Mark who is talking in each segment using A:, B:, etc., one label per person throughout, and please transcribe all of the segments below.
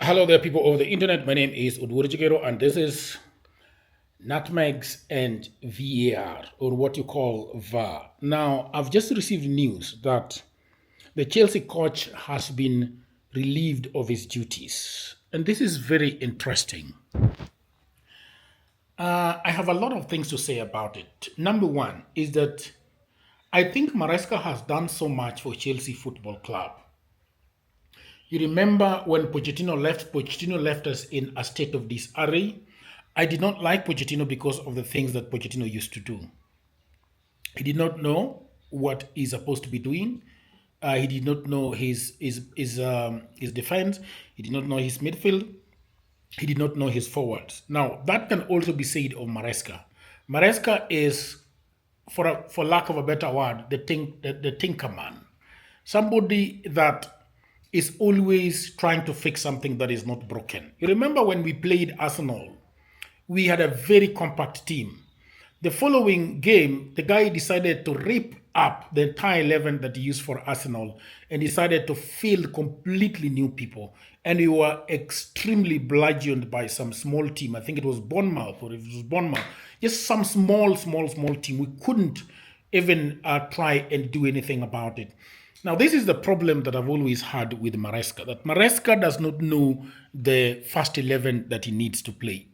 A: Hello there, people over the internet. My name is Udwurjigero, and this is Nutmegs and VAR, or what you call VAR. Now, I've just received news that the Chelsea coach has been relieved of his duties, and this is very interesting. I have a lot of things to say about it. Number one is that I think Maresca has done so much for Chelsea Football Club. You remember when Pochettino left us in a state of disarray. I did not like Pochettino because of the things that Pochettino used to do. He did not know what he's supposed to be doing. He did not know his defense. He did not know his midfield. He did not know his forwards. Now that can also be said of Maresca. Maresca is, for lack of a better word, the tinker man, somebody that is always trying to fix something that is not broken. You remember when we played Arsenal, we had a very compact team. The following game, the guy decided to rip up the entire 11 that he used for Arsenal and decided to field completely new people. And we were extremely bludgeoned by some small team. I think it was Bournemouth, or if it was Bournemouth, just some small team. We couldn't even try and do anything about it. Now, this is the problem that I've always had with Maresca, that Maresca does not know the first 11 that he needs to play.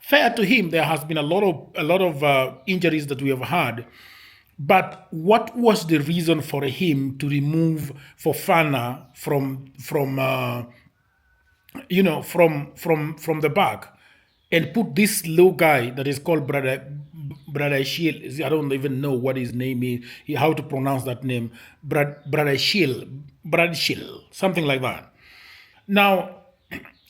A: Fair to him, there has been a lot of injuries that we have had, but what was the reason for him to remove Fofana from the back and put this low guy that is called Brother Shield? I don't even know what his name is, how to pronounce that name. Brother Shield, something like that. Now,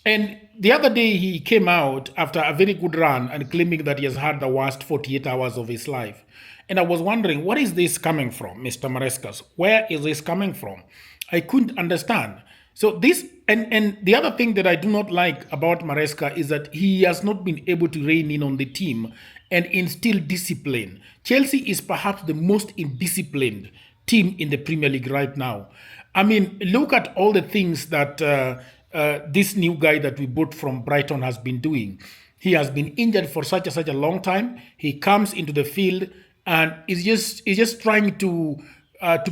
A: and the other day he came out after a very good run and claiming that he has had the worst 48 hours of his life. And I was wondering, what is this coming from, Mr. Marescas? Where is this coming from? I couldn't understand. So this, and the other thing that I do not like about Maresca is that he has not been able to rein in on the team and instill discipline. Chelsea is perhaps the most indisciplined team in the Premier League right now. I mean, look at all the things that this new guy that we bought from Brighton has been doing. He has been injured for such a long time. He comes into the field and is just trying to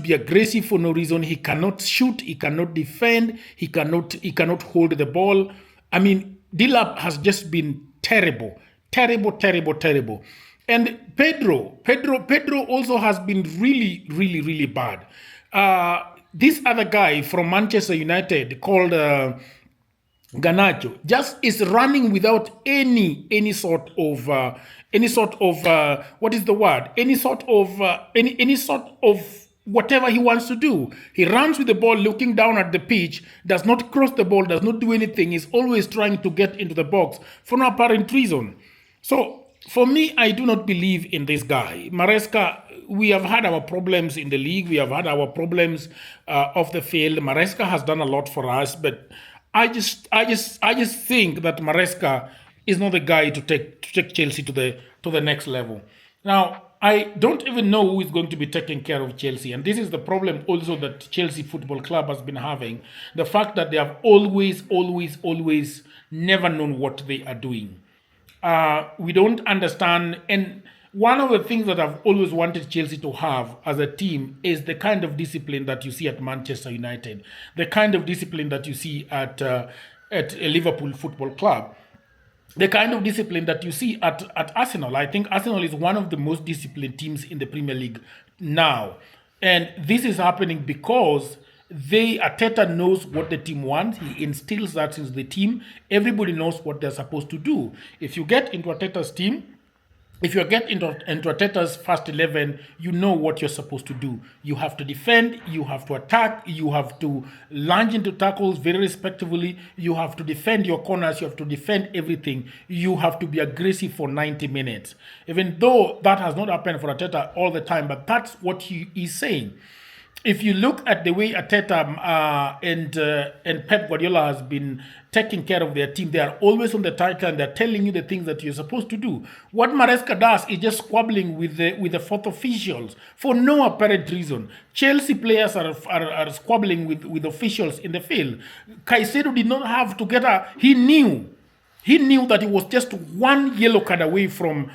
A: be aggressive for no reason. He cannot shoot. He cannot defend. He cannot hold the ball. I mean, Dilap has just been terrible, terrible. And Pedro also has been really bad. This other guy from Manchester United called Ganacho just is running without any sort of what is the word? Any sort of whatever he wants to do. He runs with the ball looking down at the pitch, does not cross the ball, does not do anything, is always trying to get into the box for no apparent reason. So for me, I do not believe in this guy. Maresca, we have had our problems in the league. We have had our problems off the field. Maresca has done a lot for us, but I just think that Maresca is not the guy to take Chelsea to the next level. Now, I don't even know who is going to be taking care of Chelsea, and this is the problem also that Chelsea Football Club has been having: the fact that they have always never known what they are doing. We don't understand. And one of the things that I've always wanted Chelsea to have as a team is the kind of discipline that you see at Manchester United, the kind of discipline that you see at Liverpool Football Club, the kind of discipline that you see at Arsenal. I think Arsenal is one of the most disciplined teams in the Premier League now. And this is happening because Ateta knows what the team wants. He instills that into the team. Everybody knows what they're supposed to do. If you get into Ateta's team, if you get into Ateta's first 11, you know what you're supposed to do. You have to defend, you have to attack, you have to lunge into tackles very respectively, you have to defend your corners, you have to defend everything. You have to be aggressive for 90 minutes. Even though that has not happened for Ateta all the time, but that's what he is saying. if you look at the way Ateta and Pep Guardiola has been taking care of their team, they are always on the title and they're telling you the things that you're supposed to do. What Maresca does is just squabbling with the fourth officials for no apparent reason. Chelsea players are squabbling with officials in the field. Caicedo did not have to get a. He knew that he was just one yellow card away from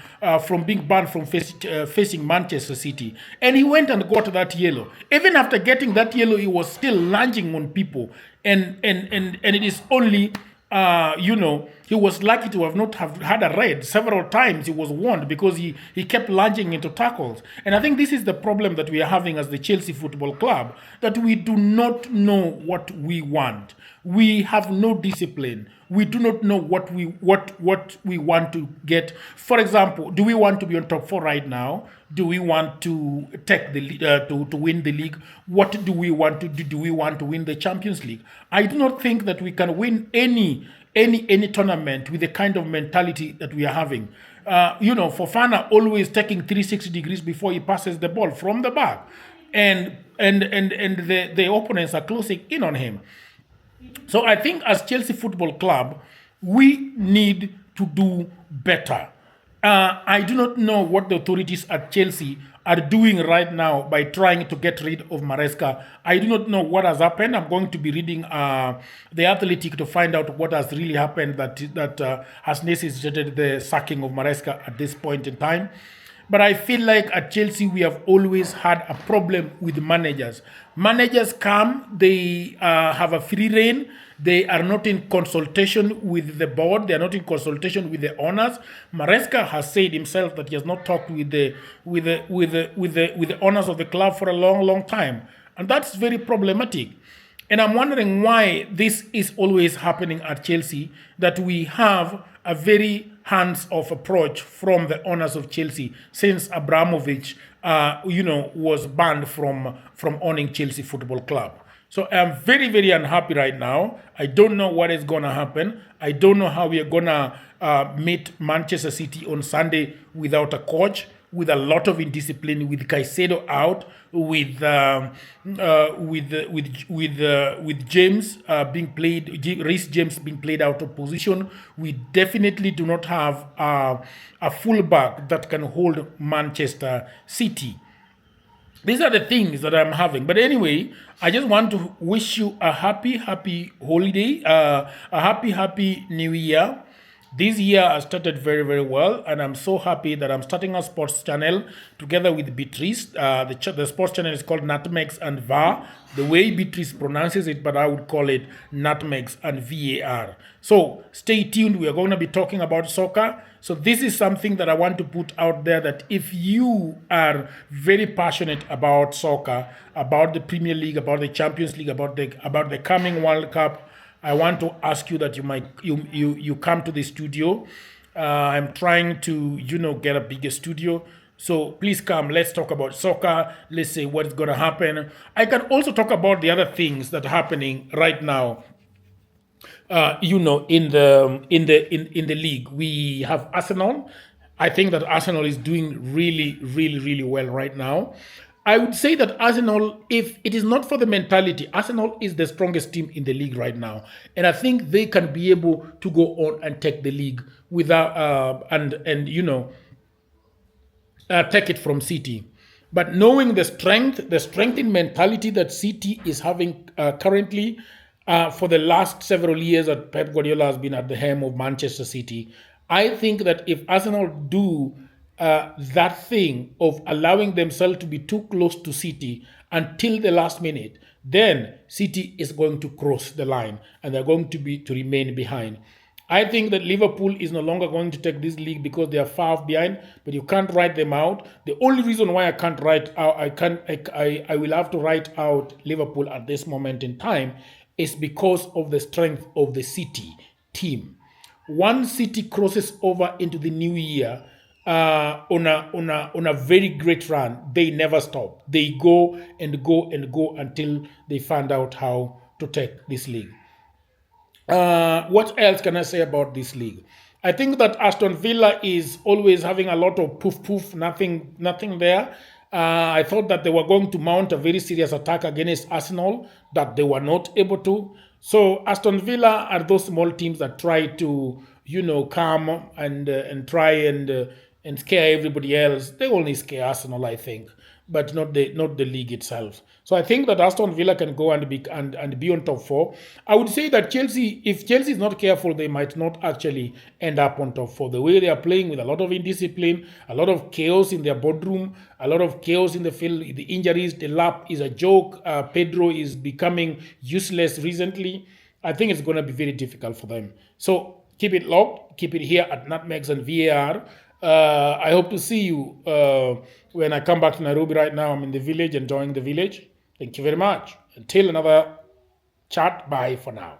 A: being banned from facing Manchester City, and he went and got that yellow. Even after getting that yellow, he was still lunging on people, and it is only he was lucky to have not have had a red. Several times he was warned because he kept lunging into tackles. And I think this is the problem that we are having as the Chelsea Football Club, that we do not know what we want. We have no discipline. We do not know what we want to get. For example, do we want to be on top four right now? Do we want to take the to win the league? What do we want to do? Do we want to win the Champions League? I do not think that we can win any tournament with the kind of mentality that we are having. Fofana always taking 360 degrees before he passes the ball from the back, and the opponents are closing in on him. So I think as Chelsea Football Club, we need to do better. I do not know what the authorities at Chelsea are doing right now by trying to get rid of Maresca. I do not know what has happened. I'm going to be reading the Athletic to find out what has really happened that has necessitated the sacking of Maresca at this point in time. But I feel like at Chelsea, we have always had a problem with managers. Managers come, they have a free reign. They are not in consultation with the board. They are not in consultation with the owners. Maresca has said himself that he has not talked with the owners of the club for a long, long time, and that's very problematic. And I'm wondering why this is always happening at Chelsea, that we have a very hands-off approach from the owners of Chelsea since Abramovich, was banned from owning Chelsea Football Club. So I'm very, very unhappy right now. I don't know what is going to happen. I don't know how we are going to meet Manchester City on Sunday without a coach, with a lot of indiscipline, with Caicedo out, with James being played, Reece James being played out of position. We definitely do not have a fullback that can hold Manchester City. These are the things that I'm having. But anyway, I just want to wish you a happy, happy holiday, a happy, happy new year. This year has started very, very well, and I'm so happy that I'm starting a sports channel together with Beatrice. The sports channel is called Nutmegs and VAR, the way Beatrice pronounces it, but I would call it Nutmegs and VAR. So stay tuned. We are going to be talking about soccer. So this is something that I want to put out there, that if you are very passionate about soccer, about the Premier League, about the Champions League, about the coming World Cup, I want to ask you that you come to the studio. I'm trying to get a bigger studio. So please come. Let's talk about soccer. Let's say what is going to happen. I can also talk about the other things that are happening right now. In the league, we have Arsenal. I think that Arsenal is doing really, really, really well right now. I would say that Arsenal, if it is not for the mentality, Arsenal is the strongest team in the league right now, and I think they can be able to go on and take the league without take it from City. But knowing the strength in mentality that City is having currently, for the last several years that Pep Guardiola has been at the helm of Manchester City, I think that if Arsenal do that thing of allowing themselves to be too close to City until the last minute, then City is going to cross the line and they're going to remain behind. I think that Liverpool is no longer going to take this league because they are far behind, but you can't write them out. The only reason why I can't write out, I will have to write out Liverpool at this moment in time is because of the strength of the City team. Once City crosses over into the new year, on a very great run, they never stop. They go and go and go until they find out how to take this league. What else can I say about this league? I think that Aston Villa is always having a lot of poof poof, nothing there. I thought that they were going to mount a very serious attack against Arsenal, that they were not able to. So Aston Villa are those small teams that try to, come and try and scare everybody else. They only scare Arsenal, I think, but not the league itself. So I think that Aston Villa can go and be on top four. I would say that Chelsea, if Chelsea is not careful, they might not actually end up on top four. The way they are playing with a lot of indiscipline, a lot of chaos in their boardroom, a lot of chaos in the field, the injuries, the lap is a joke. Pedro is becoming useless recently. I think it's going to be very difficult for them. So keep it locked, keep it here at Nutmegs and VAR. I hope to see you when I come back to Nairobi. Right now, I'm in the village, enjoying the village. Thank you very much. Until another chat, bye for now.